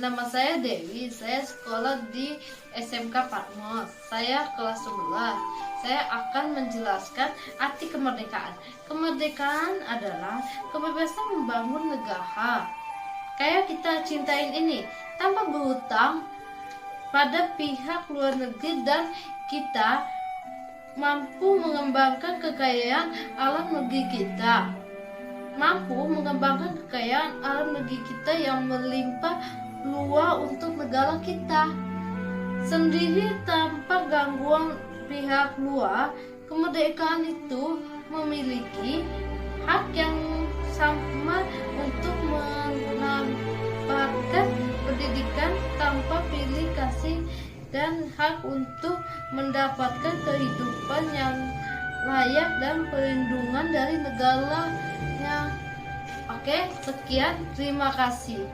Nama saya Dewi, saya sekolah di SMK Patmos. Saya kelas 11. Saya akan menjelaskan arti kemerdekaan. Kemerdekaan adalah kebebasan membangun negara. Kayak kita cintain ini, tanpa berhutang pada pihak luar negeri, dan kita mampu mengembangkan kekayaan alam negeri kita. Yang melimpah luas untuk negara kita sendiri tanpa gangguan pihak luar. Kemerdekaan itu memiliki hak yang sama untuk mendapatkan pendidikan tanpa pilih kasih dan hak untuk mendapatkan kehidupan yang layak dan perlindungan dari negaranya. Oke, sekian, terima kasih.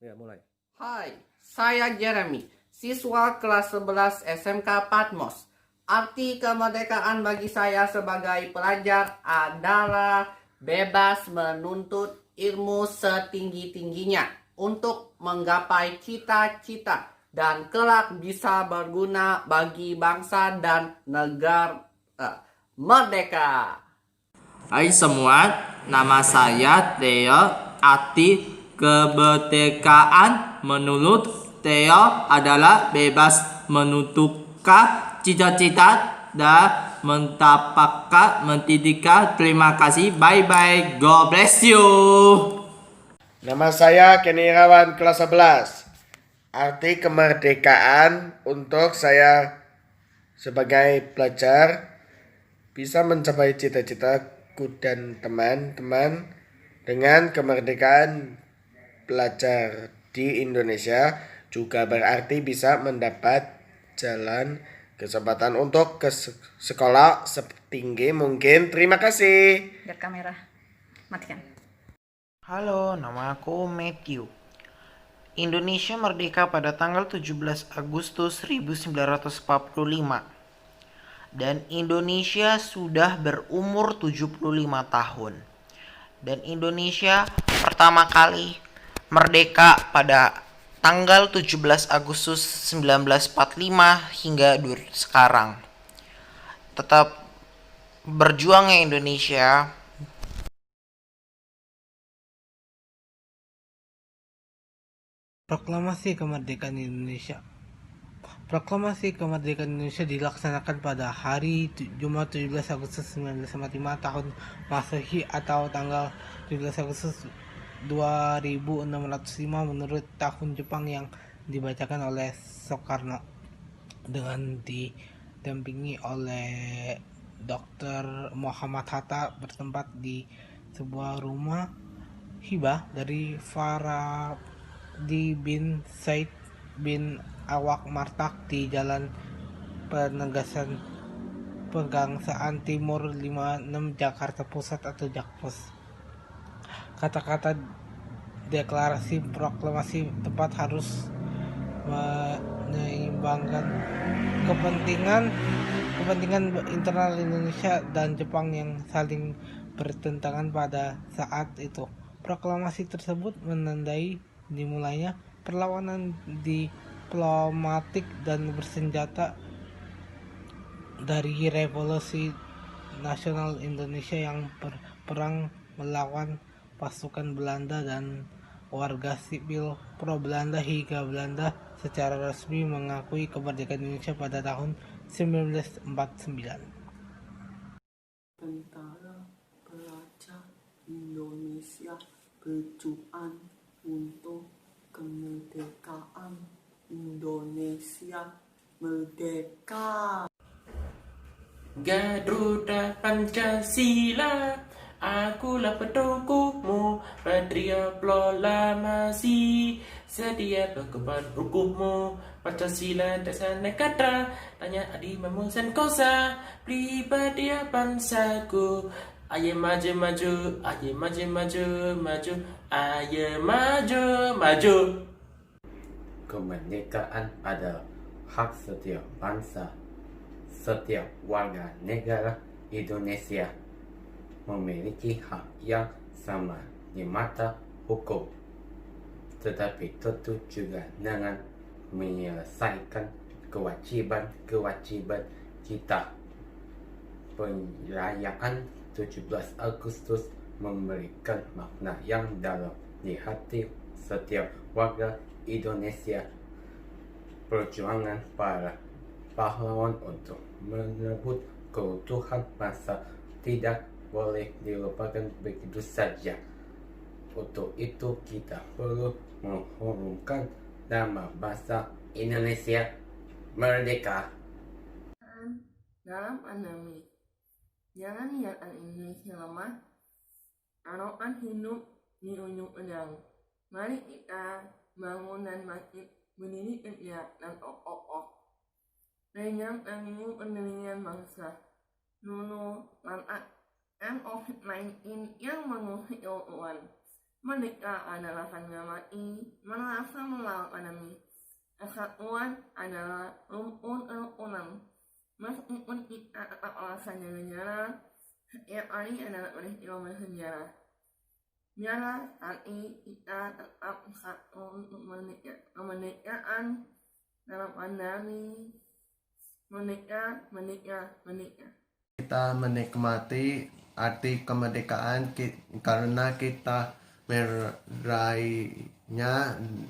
Ya, mulai. Hai, saya Jeremy, siswa kelas 11 SMK Patmos. Arti kemerdekaan bagi saya sebagai pelajar adalah bebas menuntut ilmu setinggi-tingginya untuk menggapai cita-cita dan kelak bisa berguna bagi bangsa dan negara merdeka. Hai semua, nama saya Theo. Arti kemerdekaan menurut Theo adalah bebas menentukan cita-cita dan mendapatkan pendidikan. Terima kasih, bye bye, God bless you. Nama saya Kenny Irawan, kelas 11. Arti kemerdekaan untuk saya sebagai pelajar bisa mencapai cita-citaku dan teman-teman. Dengan kemerdekaan, pelajar di Indonesia juga berarti bisa mendapat jalan kesempatan untuk ke sekolah setinggi mungkin. Terima kasih. Lihat kamera, matikan. Halo, nama aku Matthew. Indonesia merdeka pada tanggal 17 Agustus 1945. Dan Indonesia sudah berumur 75 tahun. Dan Indonesia pertama kali merdeka pada tanggal 17 Agustus 1945 hingga sekarang. Tetap berjuang ya Indonesia. Proklamasi Kemerdekaan Indonesia. Proklamasi Kemerdekaan Indonesia dilaksanakan pada hari Jumat 17 Agustus 1945 tahun Masehi atau tanggal 17 Agustus 2605 menurut tahun Jepang, yang dibacakan oleh Soekarno dengan didampingi oleh Dr. Muhammad Hatta bertempat di sebuah rumah hibah dari Faradi bin Said bin Awak Martak di Jalan Penegasan Pegangsaan Timur 56 Jakarta Pusat atau Jakpus. Kata-kata deklarasi proklamasi tepat harus menyeimbangkan kepentingan internal Indonesia dan Jepang yang saling bertentangan pada saat itu. Proklamasi tersebut menandai dimulainya perlawanan diplomatik dan bersenjata dari Revolusi Nasional Indonesia yang berperang melawan pasukan Belanda dan warga sipil pro-Belanda hingga Belanda secara resmi mengakui kemerdekaan Indonesia pada tahun 1949. Tentara Pelajar Indonesia berjuang untuk kemerdekaan Indonesia merdeka. Garuda Pancasila, akulah pedokumu, Patria Proklamasi, sedia berkorban hukummu. Pancasila dasar negara, tanya adi memusan kosa, pribadi bangsaku. Ayo maju maju, ayo maju maju maju, ayo maju maju. Kemerdekaan adalah hak setiap bangsa, setiap warga negara Indonesia memiliki hak yang sama di mata hukum. tetapi tentu juga dengan menyelesaikan kewajiban-kewajiban kita. Perayaan 17 Agustus memberikan makna yang dalam di hati setiap warga Indonesia. Perjuangan para pahlawan untuk merebut keutuhan bangsa tidak boleh dilupakan begitu saja. Untuk itu kita perlu mengharumkan nama bangsa Indonesia merdeka. Dalam pandemi, jangan biarkan Indonesia lemah. Taruhkan hidup di ujung pedang. Mari kita bangun dan bangkit, berdiri tegak dan kokoh. Pegang teguh pendirian bangsa. Dulu lantakan COVID-19 yang mengusik keutuhan. Merdeka adalah harga mati, merasa melawan pandemi. Kesatuan adalah rumpun kerukunan. Meskipun kita tetap alasannya negara, setiap hari adalah peristiwa bersejarah. Biarlah hati kita tetap satu untuk kemerdekaan dalam pandemi. Merdeka. Kita menikmati arti kemerdekaan karena kita meraihnya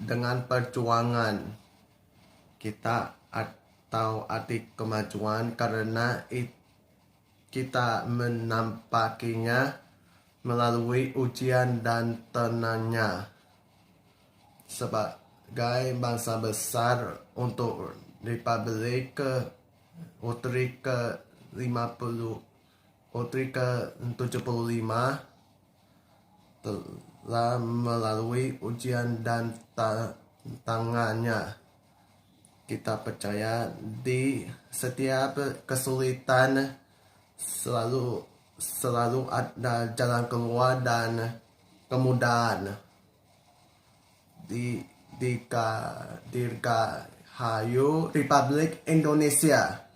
dengan perjuangan kita, atau arti kemajuan karena kita menampakinya melalui ujian dan tenangnya. Sebagai bangsa besar untuk Republik Utri ke-75 telah melalui ujian dan tantangannya. Kita percaya di setiap kesulitan selalu ada jalan keluar dan kemudahan. Dirgahayu Republik Indonesia.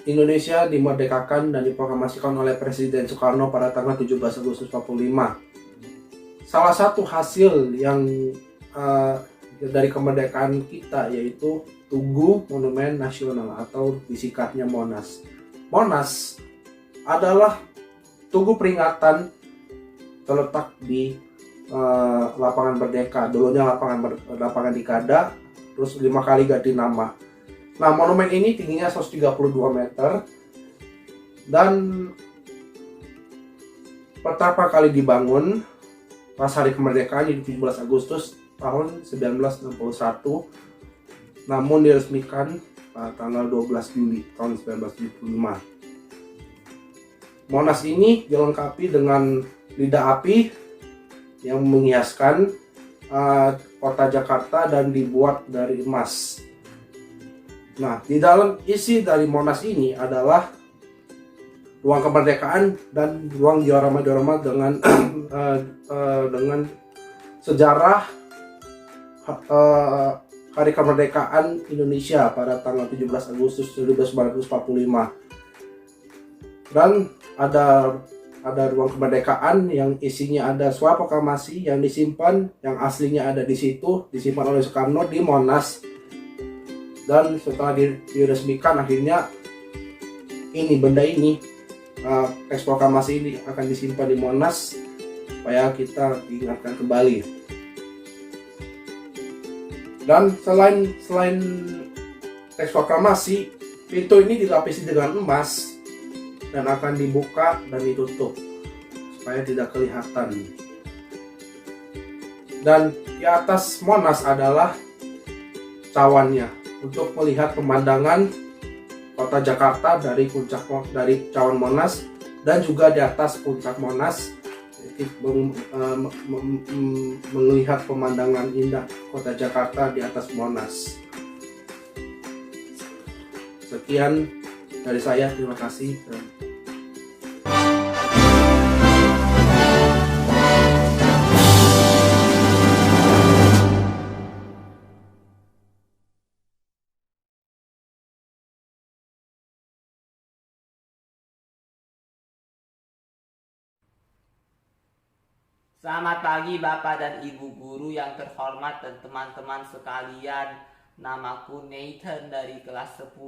Indonesia dimerdekakan dan diproklamasikan oleh Presiden Soekarno pada tanggal 17 Agustus 45. Salah satu hasil yang dari kemerdekaan kita yaitu Tugu Monumen Nasional atau disingkatnya Monas. Monas adalah tugu peringatan terletak di lapangan Merdeka. Dulunya lapangan Dikada, terus 5 kali ganti nama. Nah, monumen ini tingginya 132 meter dan pertama kali dibangun pas hari kemerdekaan di 17 Agustus tahun 1961, namun diresmikan pada tanggal 12 Juli tahun 1975. Monas ini dilengkapi dengan lidah api yang menghiaskan kota Jakarta dan dibuat dari emas. Nah, di dalam isi dari Monas ini adalah ruang kemerdekaan dan ruang diorama-diorama dengan sejarah hari kemerdekaan Indonesia pada tanggal 17 Agustus 1945. Dan ada ruang kemerdekaan yang isinya ada surat proklamasi yang disimpan, yang aslinya ada di situ, disimpan oleh Soekarno di Monas. Dan setelah diresmikan akhirnya benda ini teks proklamasi ini akan disimpan di Monas supaya kita diingatkan kembali. Dan selain teks proklamasi, pintu ini dilapisi dengan emas dan akan dibuka dan ditutup supaya tidak kelihatan. Dan di atas Monas adalah cawannya untuk melihat pemandangan kota Jakarta dari cawan Monas, dan juga di atas puncak Monas melihat pemandangan indah kota Jakarta di atas Monas. Sekian dari saya, terima kasih. Selamat pagi Bapak dan Ibu Guru yang terhormat dan teman-teman sekalian. Namaku Nathan dari kelas 10.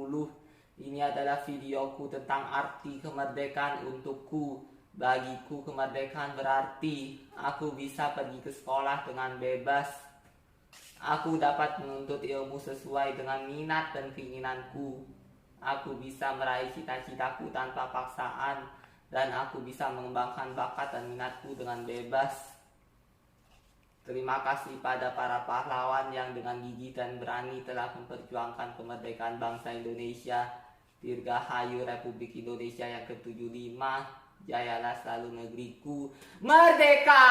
Ini adalah videoku tentang arti kemerdekaan untukku. Bagiku kemerdekaan berarti aku bisa pergi ke sekolah dengan bebas. Aku dapat menuntut ilmu sesuai dengan minat dan keinginanku. Aku bisa meraih cita-citaku tanpa paksaan. Dan aku bisa mengembangkan bakat dan minatku dengan bebas. Terima kasih pada para pahlawan yang dengan gigih dan berani telah memperjuangkan kemerdekaan bangsa Indonesia. Dirgahayu Republik Indonesia yang ke-75. Jayalah selalu negeriku. Merdeka!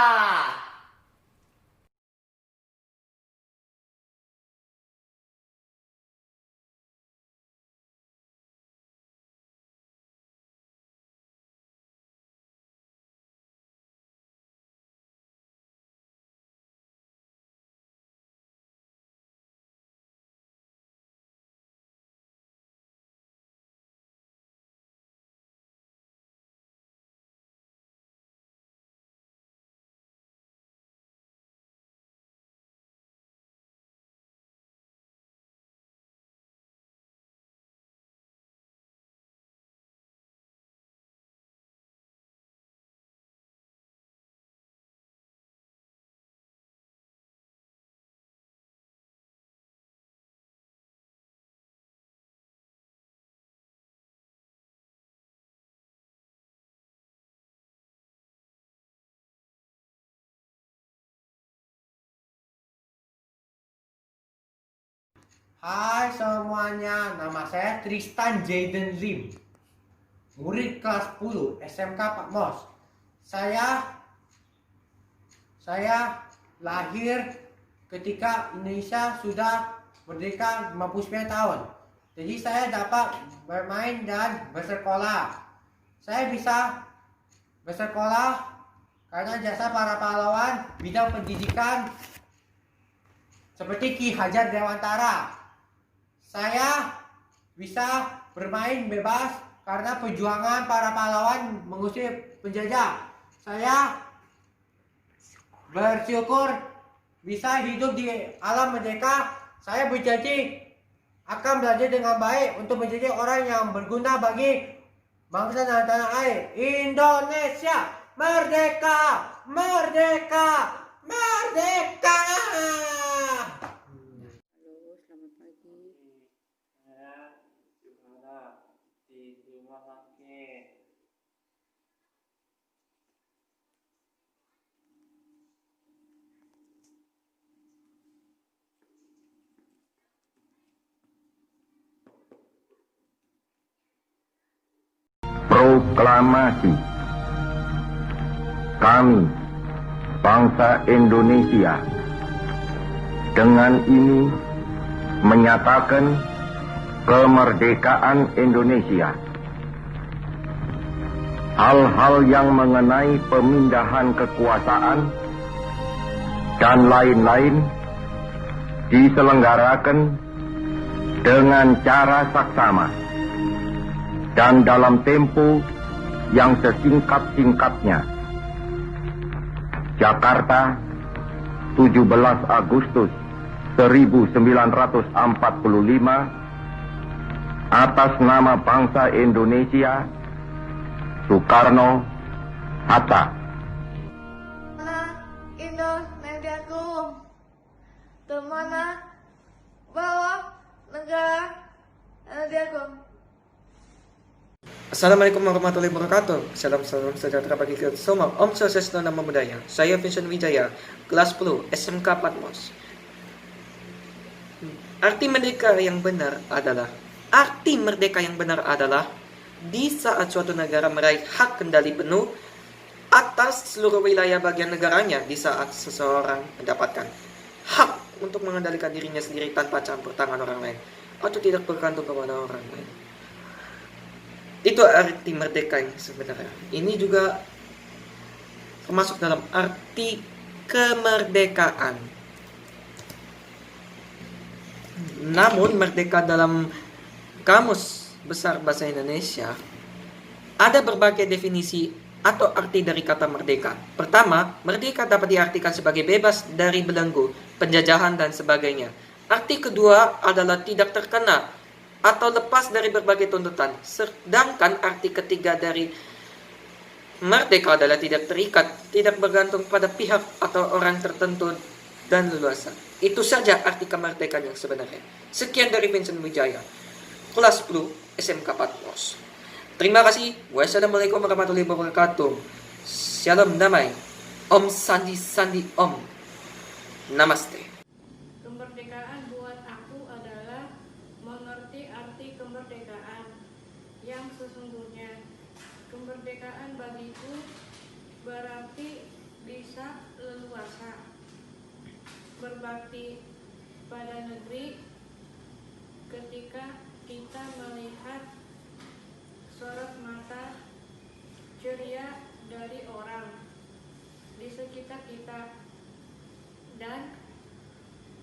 Hai semuanya, nama saya Tristan Jayden Lim, murid kelas 10 SMK Pak Mos. Saya lahir ketika Indonesia sudah merdeka 59 tahun. Jadi saya dapat bermain dan bersekolah. Saya bisa bersekolah karena jasa para pahlawan bidang pendidikan seperti Ki Hajar Dewantara. Saya bisa bermain bebas karena perjuangan para pahlawan mengusir penjajah. Saya bersyukur bisa hidup di alam merdeka. Saya berjanji akan belajar dengan baik untuk menjadi orang yang berguna bagi bangsa dan tanah air. Indonesia merdeka, merdeka, merdeka. Proklamasi. Kami, bangsa Indonesia, dengan ini menyatakan kemerdekaan Indonesia. Hal-hal yang mengenai pemindahan kekuasaan dan lain-lain diselenggarakan dengan cara saksama dan dalam tempo yang sesingkat-singkatnya. Jakarta, 17 Agustus 1945, atas nama bangsa Indonesia, Soekarno Hatta. Indonesiaku, temana bawa negara Indonesiaku. Assalamualaikum warahmatullahi wabarakatuh. Salam sejahtera bagi kita semua. Om Swastiastu, Namo Buddhaya. Saya Vincent Wijaya, kelas 10 SMK Patmos. Arti merdeka yang benar adalah di saat suatu negara meraih hak kendali penuh atas seluruh wilayah bagian negaranya, di saat seseorang mendapatkan hak untuk mengendalikan dirinya sendiri tanpa campur tangan orang lain atau tidak bergantung kepada orang lain. Itu arti merdeka yang sebenarnya. Ini juga termasuk dalam arti kemerdekaan. Namun merdeka dalam Kamus Besar Bahasa Indonesia ada berbagai definisi atau arti dari kata merdeka. Pertama, merdeka dapat diartikan sebagai bebas dari belenggu, penjajahan, dan sebagainya. Arti kedua adalah tidak terkena atau lepas dari berbagai tuntutan. Sedangkan arti ketiga dari merdeka adalah tidak terikat, tidak bergantung pada pihak atau orang tertentu, dan leluasa. Itu saja arti kemerdekaan yang sebenarnya. Sekian dari Vincent Wijaya, kelas 10 SMK Patmos. Terima kasih. Wassalamualaikum warahmatullahi wabarakatuh. Shalom damai. Om Sandi Sandi Om. Namaste. Kemerdekaan buat aku adalah mengerti arti kemerdekaan yang sesungguhnya. Kemerdekaan bagiku berarti bisa leluasa berbakti pada negeri ketika kita melihat sorot mata ceria dari orang di sekitar kita dan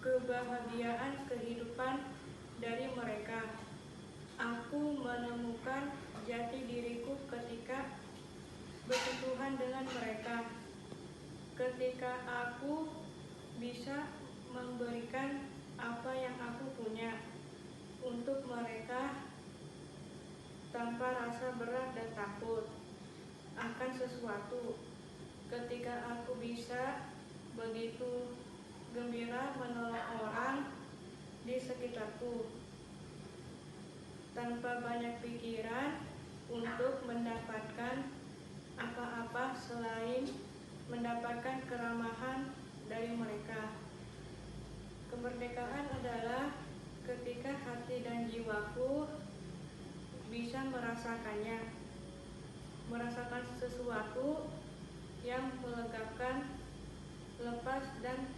kebahagiaan kehidupan dari mereka. Aku menemukan jati diriku ketika bersentuhan dengan mereka. Ketika aku bisa memberikan apa yang aku punya untuk mereka tanpa rasa berat dan takut akan sesuatu. Ketika aku bisa begitu gembira menolong orang di sekitarku tanpa banyak pikiran untuk mendapatkan apa-apa selain mendapatkan keramahan dari mereka. Kemerdekaan adalah ketika hati dan jiwaku bisa merasakannya, merasakan sesuatu yang melegakan, lepas dan